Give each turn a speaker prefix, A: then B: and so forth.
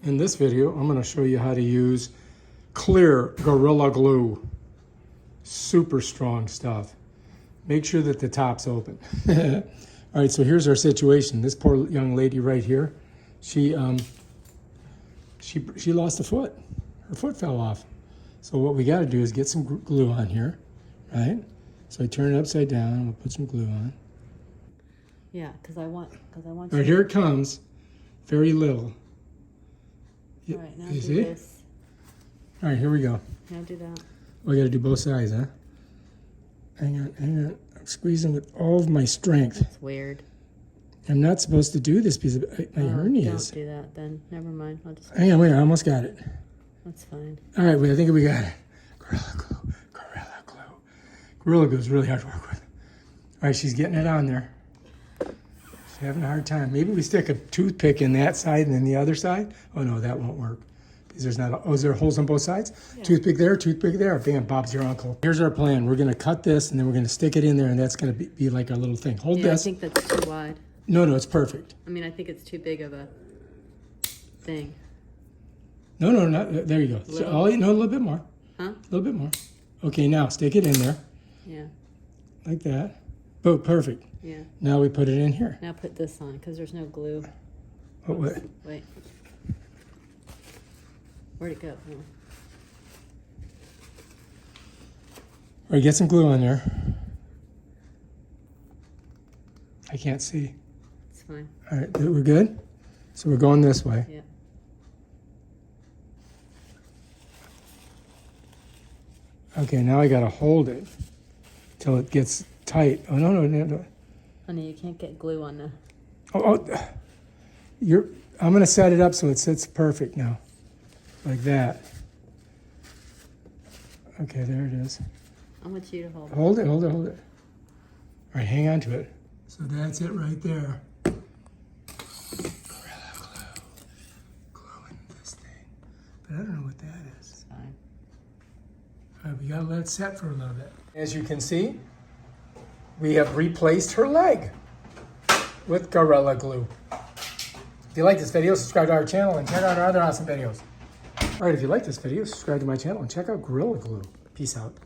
A: In this video, I'm going to show you how to use clear Gorilla Glue. Super strong stuff. Make sure that the top's open. All right, so here's our situation. This poor young lady right here, she lost a foot. Her foot fell off. So what we got to do is get some glue on here, right? So I turn it upside down. We'll put some glue on.
B: Yeah, because I want.
A: All right, here it comes. Very little.
B: All right, now
A: you
B: do
A: see?
B: this.
A: All right, here we go.
B: Now do that.
A: We got to do both sides, huh? Hang on. I'm squeezing with all of my strength.
B: It's weird.
A: I'm not supposed to do this because my hernia
B: Don't
A: is.
B: do that then. Never mind. I'll just.
A: Hang on, wait, I almost got it.
B: That's fine.
A: All right, wait, I think we got it. Gorilla Glue, Gorilla Glue. Gorilla Glue is really hard to work with. All right, she's getting it on there. She's having a hard time. Maybe we stick a toothpick in that side and then the other side. Oh no, that won't work. Because there's not, is there holes on both sides? Yeah. Toothpick there. Bam, Bob's your uncle. Here's our plan. We're gonna cut this and then we're gonna stick it in there and that's gonna be like our little thing. Hold this.
B: I think that's too wide.
A: No, it's perfect.
B: I mean, I think it's too big of a thing.
A: No, there you go. So, a little bit more.
B: Huh?
A: A little bit more. Okay, now stick it in there.
B: Yeah.
A: Like that. Boom, perfect.
B: Yeah.
A: Now we put it in here.
B: Now put this on, because there's no glue.
A: Oh, wait.
B: Wait. Where'd it go? Oh.
A: All right, get some glue on there. I can't see.
B: It's fine.
A: All right, we're good? So we're going this way.
B: Yeah.
A: Okay, now I gotta hold it till it gets tight. Oh, no.
B: Honey, you can't get glue on the...
A: I'm gonna set it up so it sits perfect now. Like that. Okay, there it is.
B: I want you to hold it.
A: Hold it. All right, hang on to it. So that's it right there. Gorilla Glue. Gluing this thing. But I don't know what that is.
B: It's fine.
A: All right, we gotta let it set for a little bit. As you can see, we have replaced her leg with Gorilla Glue. If you like this video, subscribe to our channel and check out our other awesome videos. All right, if you like this video, subscribe to my channel and check out Gorilla Glue. Peace out.